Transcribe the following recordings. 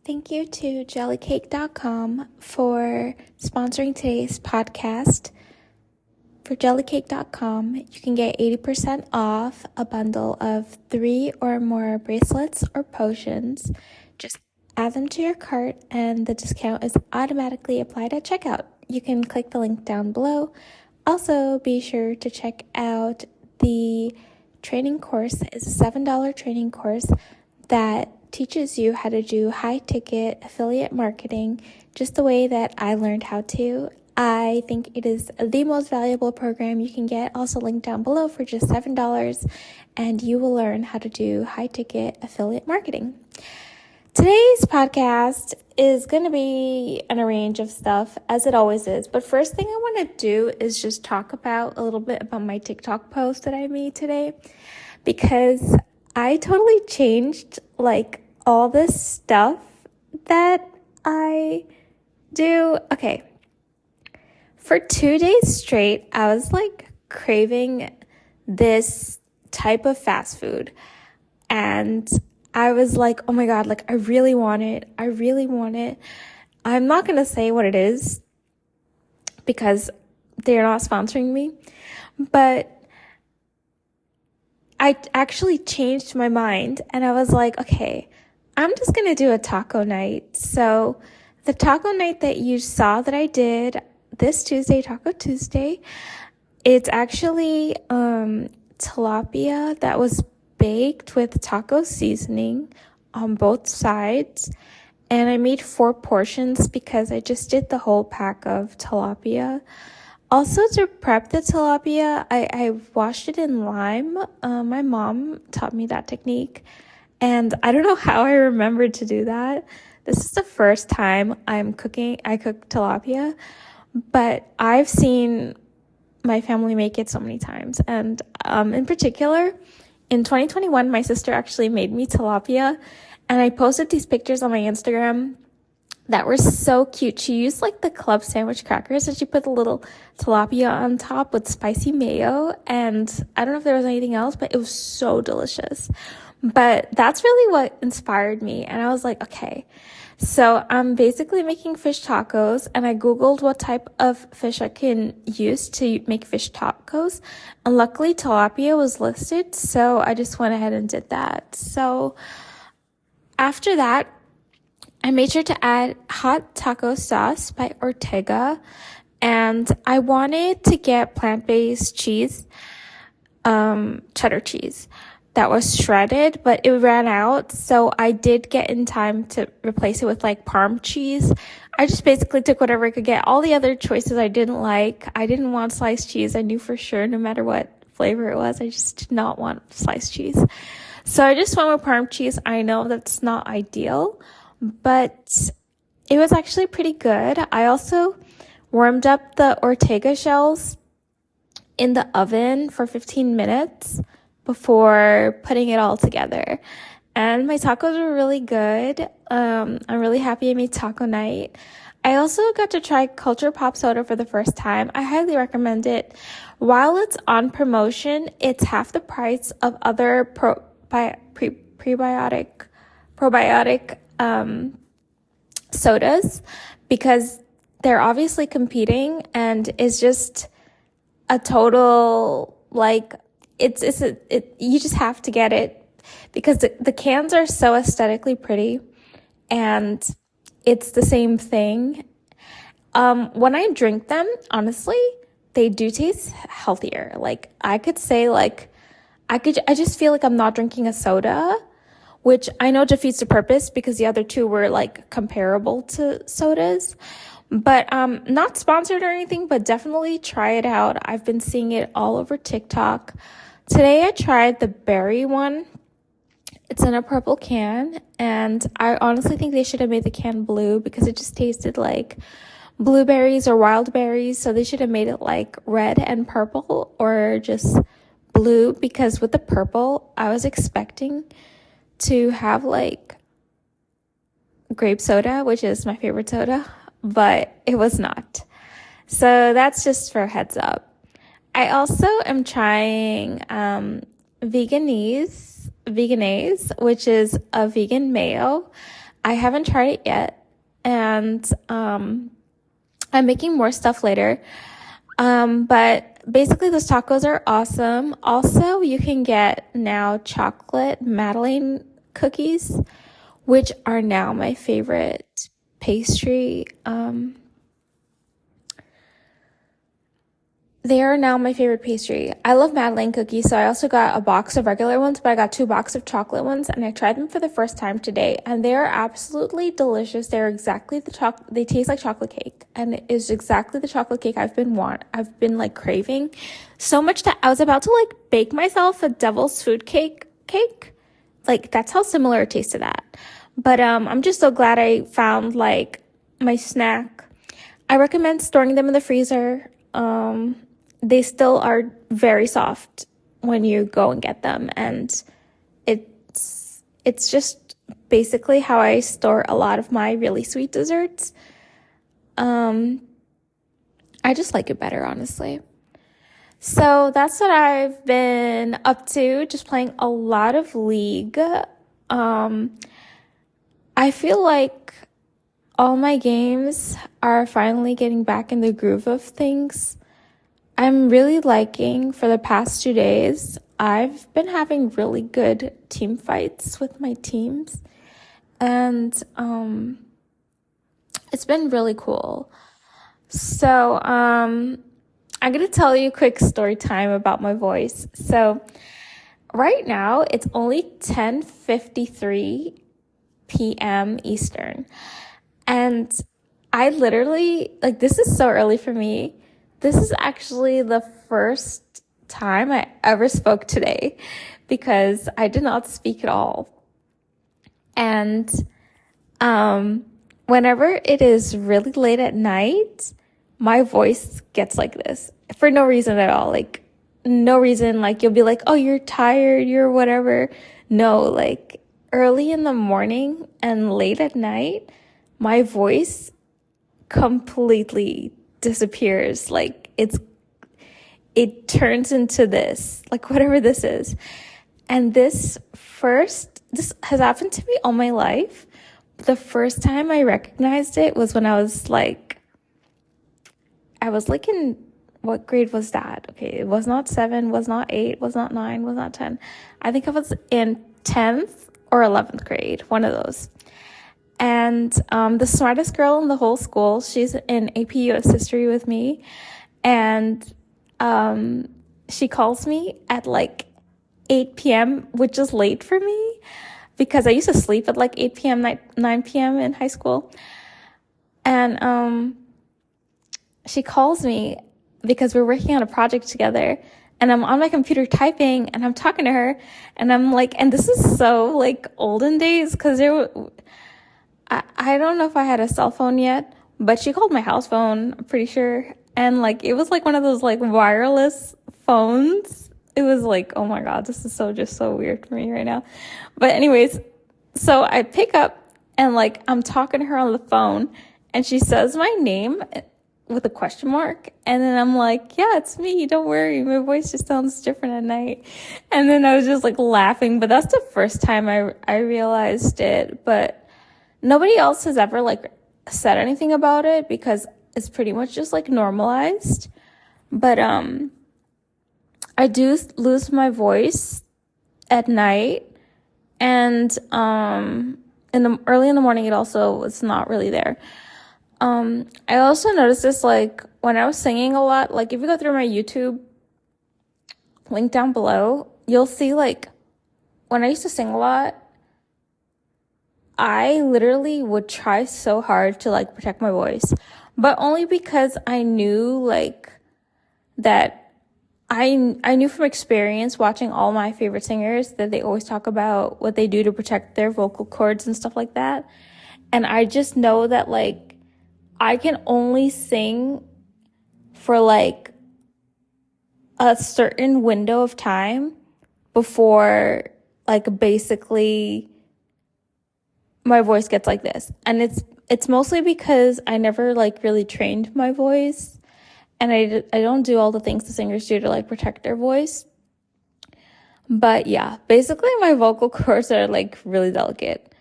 Thank you to jellycake.com for sponsoring today's podcast. For jellycake.com, you can get 80% off a bundle of 3 or more bracelets or potions. Just add them to your cart and the discount is automatically applied at checkout. You can click the link down below. Also, be sure to check out the training course. It's a $7 training course that teaches you how to do high-ticket affiliate marketing just the way that I learned how to. I think it is the most valuable program you can get, also linked down below for just $7, and you will learn how to do high-ticket affiliate marketing. Today's podcast is going to be in a range of stuff, as it always is, but first thing I want to do is just talk about a little bit about my TikTok post that I made today, because I totally changed all this stuff that I do. Okay. For 2 days straight, I was craving this type of fast food. And I was like, oh my God, I really want it. I really want it. I'm not going to say what it is because they're not sponsoring me. But I actually changed my mind and I was like, okay, I'm just going to do a taco night. So the taco night that you saw that I did this Tuesday, Taco Tuesday, it's actually tilapia that was baked with taco seasoning on both sides. And I made 4 portions because I just did the whole pack of tilapia. Also, to prep the tilapia, I washed it in lime. My mom taught me that technique. And I don't know how I remembered to do that. This is the first time I cook tilapia, but I've seen my family make it so many times. And in particular, in 2021, my sister actually made me tilapia, and I posted these pictures on my Instagram that were so cute. She used the club sandwich crackers and she put a little tilapia on top with spicy mayo. And I don't know if there was anything else, but it was so delicious. But that's really what inspired me. And I was like, okay, so I'm basically making fish tacos, and I Googled what type of fish I can use to make fish tacos. And luckily tilapia was listed. So I just went ahead and did that. So after that, I made sure to add hot taco sauce by Ortega, and I wanted to get plant-based cheese, cheddar cheese that was shredded, but it ran out, so I did get in time to replace it with Parm cheese. I just basically took whatever I could get. All the other choices I didn't like. I didn't want sliced cheese. I knew for sure no matter what flavor it was, I just did not want sliced cheese. So I just went with Parm cheese. I know that's not ideal, but it was actually pretty good. I also warmed up the Ortega shells in the oven for 15 minutes before putting it all together. And my tacos were really good. I'm really happy I made taco night. I also got to try Culture Pop Soda for the first time. I highly recommend it. While it's on promotion, it's half the price of other probiotic sodas, because they're obviously competing, and it's just a total you just have to get it because the cans are so aesthetically pretty, and it's the same thing. When I drink them, honestly, they do taste healthier. I could say I just feel like I'm not drinking a soda, which I know defeats the purpose because the other two were comparable to sodas. But not sponsored or anything, but definitely try it out. I've been seeing it all over TikTok. Today I tried the berry one. It's in a purple can, and I honestly think they should have made the can blue because it just tasted like blueberries or wild berries. So they should have made it red and purple, or just blue, because with the purple, I was expecting to have grape soda, which is my favorite soda, but it was not. So that's just for heads up. I also am trying Vegenaise, which is a vegan mayo. I haven't tried it yet, and I'm making more stuff later. But basically those tacos are awesome. Also, you can get now chocolate Madeleine cookies, which are now my favorite pastry. They are now my favorite pastry. I love Madeleine cookies, so I also got a box of regular ones, but I got 2 boxes of chocolate ones, and I tried them for the first time today, and they are absolutely delicious. They're exactly they taste like chocolate cake, and it is exactly the chocolate cake I've been like craving so much that I was about to like bake myself a devil's food cake. Like that's how similar it tastes to that. But I'm just so glad I found like my snack. I recommend storing them in the freezer. They still are very soft when you go and get them, and it's just basically how I store a lot of my really sweet desserts. I just like it better, honestly. So that's what I've been up to, just playing a lot of League. I feel like all my games are finally getting back in the groove of things. I'm really liking, for the past 2 days, I've been having really good team fights with my teams, and it's been really cool. So I'm gonna tell you a quick story time about my voice. So right now it's only 10:53 p.m. Eastern, and I literally, like, this is so early for me. This is actually the first time I ever spoke today because I did not speak at all. And whenever it is really late at night, my voice gets like this for no reason at all. Like, no reason. Like, you'll be like, oh, you're tired, you're whatever. No, like, early in the morning and late at night, my voice completely disappears. Like, it turns into this, like, whatever this is. And this has happened to me all my life. The first time I recognized it was when I was like in, what grade was that? Okay, it was not 7, was not 8, was not 9, was not 10. I think I was in 10th or 11th grade, one of those. And the smartest girl in the whole school, she's in AP US history with me, and she calls me at like 8 p.m., which is late for me because I used to sleep at like 8 p.m., 9 p.m. in high school. And she calls me because we're working on a project together, and I'm on my computer typing, and I'm talking to her, and I'm like, and this is so like olden days because I don't know if I had a cell phone yet, but she called my house phone, I'm pretty sure. And like, it was like one of those like wireless phones. It was like, oh my God, this is so weird for me right now. But anyways, so I pick up and like, I'm talking to her on the phone, and she says my name with a question mark. And then I'm like, yeah, it's me. Don't worry. My voice just sounds different at night. And then I was just like laughing, but that's the first time I realized it. But nobody else has ever like said anything about it because it's pretty much just like normalized. But I do lose my voice at night, and early in the morning it's not really there. I also noticed this, like, when I was singing a lot, like, if you go through my YouTube link down below, you'll see, like, when I used to sing a lot, I literally would try so hard to, like, protect my voice, but only because I knew, like, that I knew from experience watching all my favorite singers that they always talk about what they do to protect their vocal cords and stuff like that. And I just know that, like, I can only sing for, like, a certain window of time before, like, basically my voice gets like this. And it's mostly because I never, like, really trained my voice, and I don't do all the things the singers do to, like, protect their voice. But yeah, basically my vocal cords are, like, really delicate.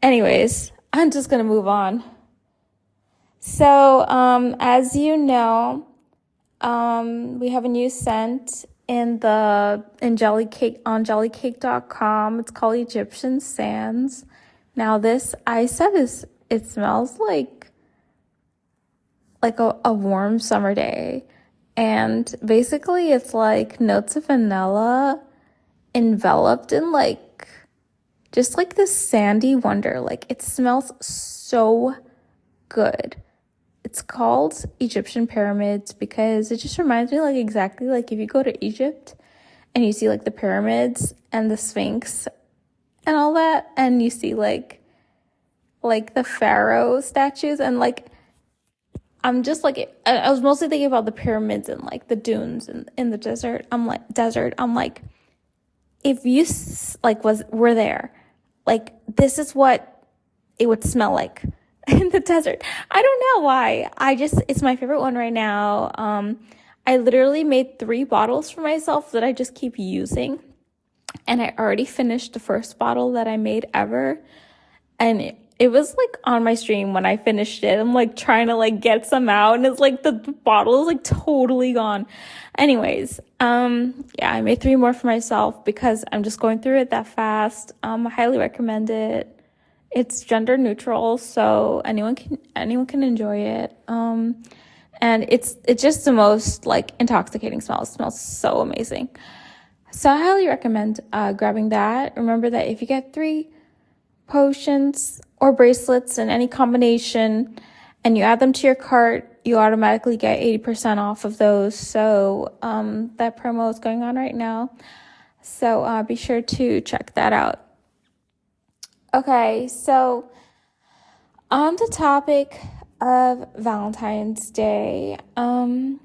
Anyways, I'm just gonna move on. So, as you know, we have a new scent in Jellycake on jellycake.com. It's called Egyptian Sands. Now this I said is it smells like a warm summer day. And basically it's like notes of vanilla enveloped in like just like this sandy wonder. Like it smells so good. It's called Egyptian pyramids because it just reminds me like exactly like if you go to Egypt and you see like the pyramids and the Sphinx and all that, and you see like the pharaoh statues, and like I'm just like I was mostly thinking about the pyramids and like the dunes and in the desert. I'm like if you like were there, like this is what it would smell like in the desert. I don't know why. It's my favorite one right now. I literally made 3 bottles for myself that I just keep using. And I already finished the first bottle that I made ever. And it was like on my stream when I finished it. I'm like trying to like get some out, and it's like the bottle is like totally gone. Anyways, yeah, I made 3 more for myself because I'm just going through it that fast. I highly recommend it. It's gender neutral, so anyone can enjoy it. And it's just the most like intoxicating smell. It smells so amazing. So I highly recommend grabbing that. Remember that if you get 3 potions or bracelets in any combination and you add them to your cart, you automatically get 80% off of those. So that promo is going on right now. So be sure to check that out. Okay, so on the topic of Valentine's Day, I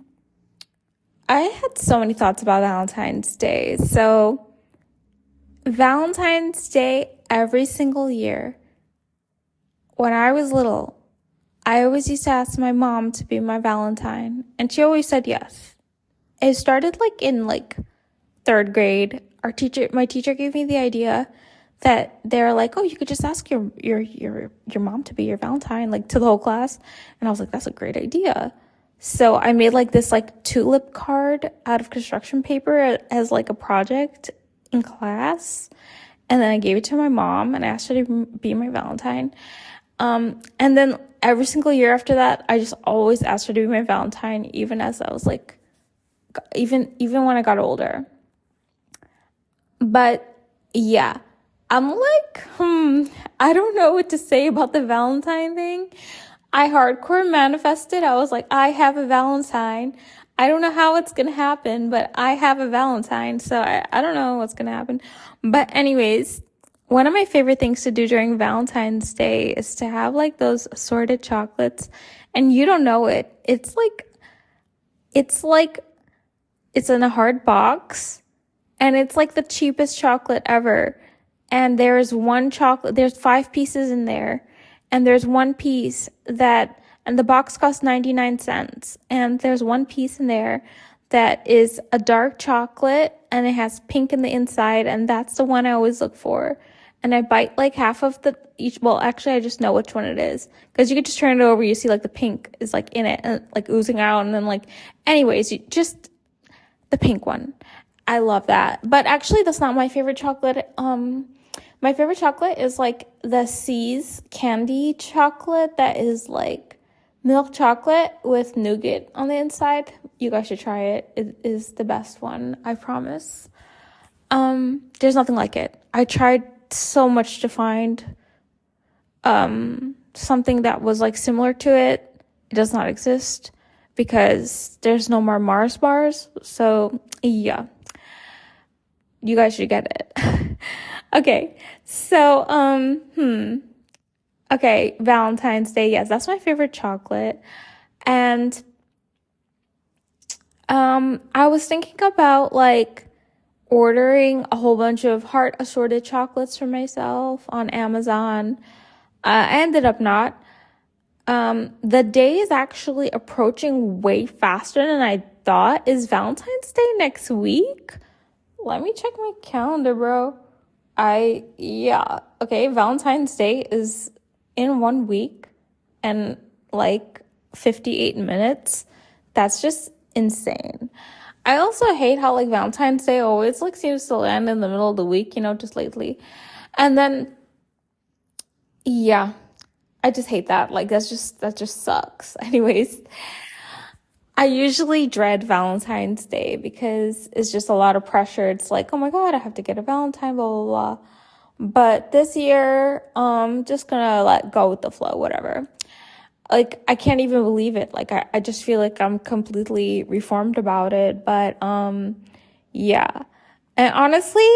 had so many thoughts about Valentine's Day. So Valentine's Day, every single year, when I was little, I always used to ask my mom to be my Valentine, and she always said yes. It started like in like 3rd grade. My teacher gave me the idea that they're like, oh, you could just ask your mom to be your Valentine, like to the whole class. And I was like, that's a great idea. So I made like this like tulip card out of construction paper as like a project in class. And then I gave it to my mom and I asked her to be my Valentine. And then every single year after that, I just always asked her to be my Valentine, even as I was like, even when I got older. But yeah, I'm like, I don't know what to say about the Valentine thing. I hardcore manifested. I was like, I have a Valentine. I don't know how it's going to happen, but I have a Valentine. So I don't know what's going to happen. But anyways, one of my favorite things to do during Valentine's Day is to have like those assorted chocolates. And you don't know it. It's in a hard box. And it's like the cheapest chocolate ever. And there's 5 pieces in there. And there's one piece and the box costs 99 cents. And there's one piece in there that is a dark chocolate and it has pink in the inside. And that's the one I always look for. And I bite like half of actually I just know which one it is. Because you could just turn it over, you see like the pink is like in it and like oozing out. And then like, anyways, just the pink one. I love that. But actually that's not my favorite chocolate. My favorite chocolate is like the C's candy chocolate that is like milk chocolate with nougat on the inside. You guys should try it. It is the best one, I promise. There's nothing like it. I tried so much to find something that was like similar to it. It does not exist because there's no more Mars bars. So yeah, you guys should get it. Okay, so, okay, Valentine's Day, yes, that's my favorite chocolate, and, I was thinking about, like, ordering a whole bunch of heart assorted chocolates for myself on Amazon. I ended up not. The day is actually approaching way faster than I thought. Is Valentine's Day next week? Let me check my calendar, bro. Okay, Valentine's Day is in 1 week and like 58 minutes. That's just insane. I also hate how like Valentine's Day always like seems to land in the middle of the week, just lately. And then yeah, I just hate that. Like that just sucks. Anyways, I usually dread Valentine's Day because it's just a lot of pressure. It's like, oh my God, I have to get a Valentine, blah, blah, blah. But this year, just gonna let go with the flow, whatever. Like, I can't even believe it. Like, I just feel like I'm completely reformed about it. But, yeah. And honestly,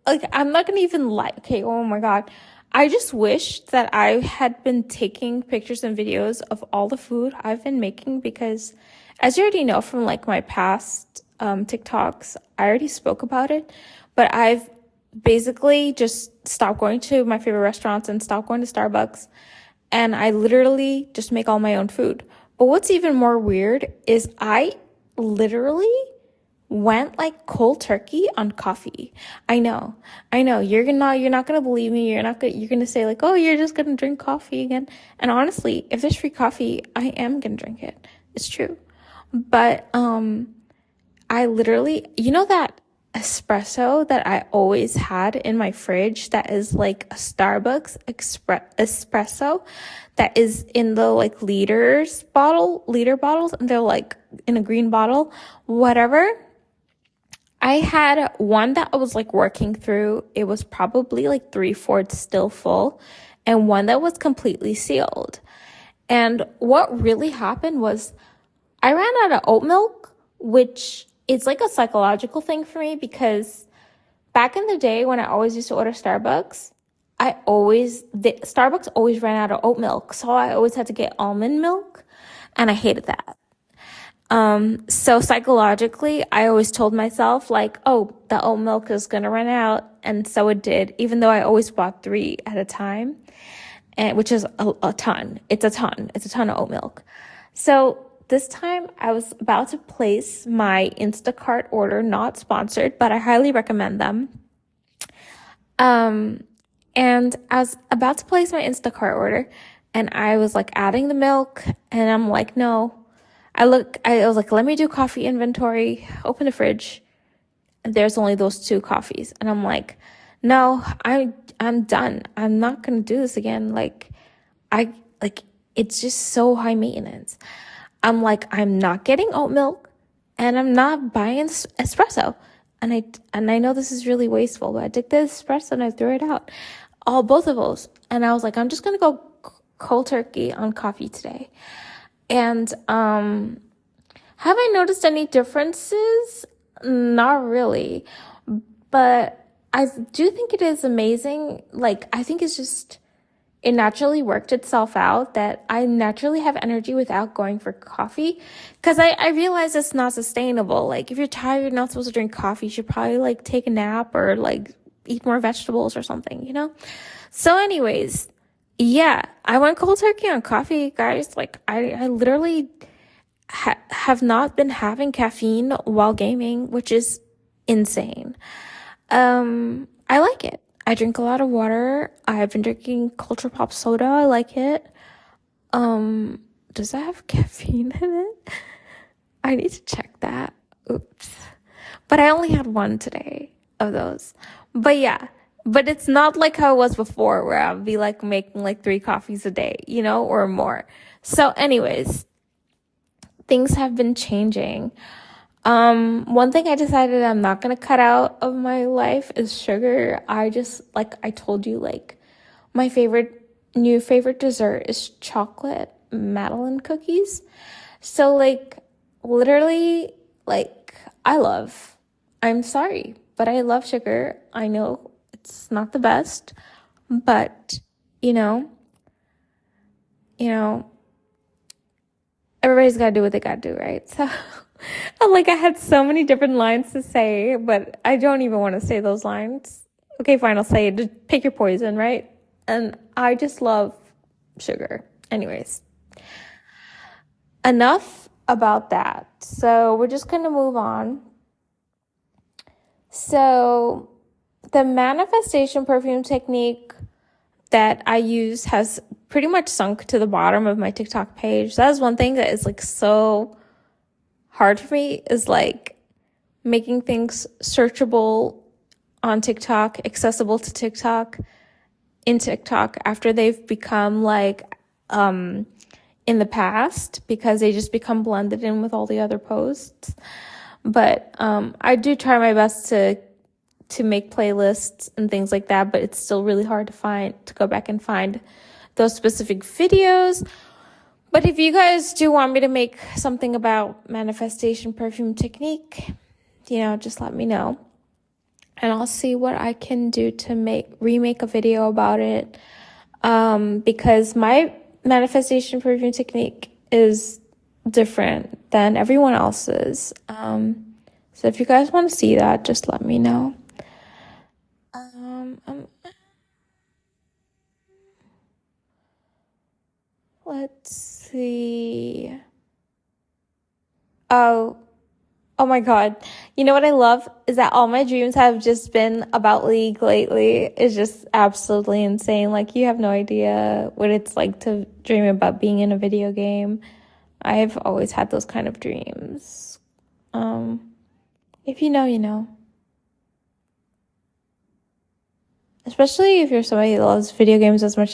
like, I'm not gonna even like, okay, oh my God. I just wish that I had been taking pictures and videos of all the food I've been making because, as you already know from like my past TikToks, I already spoke about it, but I've basically just stopped going to my favorite restaurants and stopped going to Starbucks. And I literally just make all my own food. But what's even more weird is I literally went like cold turkey on coffee. I know. You're not gonna believe me. You're gonna say like, oh, you're just gonna drink coffee again. And honestly, if there's free coffee, I am gonna drink it. It's true. But I literally, that espresso that I always had in my fridge that is like a Starbucks espresso that is in the like liter bottles, and they're like in a green bottle, whatever. I had one that I was like working through. It was probably like 3/4 still full, and one that was completely sealed. And what really happened was I ran out of oat milk, which is like a psychological thing for me because back in the day when I always used to order Starbucks, Starbucks always ran out of oat milk. So I always had to get almond milk, and I hated that. So psychologically, I always told myself like, oh, the oat milk is going to run out. And so it did, even though I always bought 3 at a time, and which is a ton. It's a ton of oat milk. So this time I was about to place my Instacart order, not sponsored, but I highly recommend them. And I was about to place my Instacart order and I was like adding the milk and I'm like, no. I was like, let me do coffee inventory, open the fridge. And there's only those 2 coffees. And I'm like, no, I'm done. I'm not going to do this again. It's just so high maintenance. I'm like, I'm not getting oat milk and I'm not buying espresso. And I know this is really wasteful, but I took the espresso and I threw it out. Both of those. And I was like, I'm just going to go cold turkey on coffee today. And have I noticed any differences? Not really. But I do think it is amazing. Like, I think it naturally worked itself out that I naturally have energy without going for coffee. Because I realize it's not sustainable. Like, if you're tired, you're not supposed to drink coffee. You should probably, like, take a nap or, like, eat more vegetables or something, So anyways, yeah, I went cold turkey on coffee, guys. Like, I literally have not been having caffeine while gaming, which is insane. I like it. I drink a lot of water. I've been drinking Culture Pop soda. I like it. Does that have caffeine in it? I need to check that. Oops. But I only had one today of those. But yeah, but it's not like how it was before where I'd be like making like 3 coffees a day, or more. So anyways, things have been changing. One thing I decided I'm not going to cut out of my life is sugar. I just, like I told you, like my new favorite dessert is chocolate Madeleine cookies. So like literally, like I'm sorry, but I love sugar. I know it's not the best, but everybody's got to do what they got to do, right? So like I had so many different lines to say, but I don't even want to say those lines. Okay, fine, I'll say it. Just pick your poison, right? And I just love sugar. Anyways, enough about that. So we're just going to move on. So the manifestation perfume technique that I use has pretty much sunk to the bottom of my TikTok page. That is one thing that is like so hard for me, is like making things searchable on TikTok, accessible to TikTok, in TikTok after they've become like in the past, because they just become blended in with all the other posts. But I do try my best to make playlists and things like that, but it's still really hard to go back and find those specific videos. But if you guys do want me to make something about manifestation perfume technique, just let me know. And I'll see what I can do to remake a video about it. Because my manifestation perfume technique is different than everyone else's. So if you guys want to see that, just let me know. Let's see. Oh my God. You know what I love is that all my dreams have just been about League lately. It's just absolutely insane. Like, you have no idea what it's like to dream about being in a video game. I've always had those kind of dreams. If you know, you know. Especially if you're somebody that loves video games as much as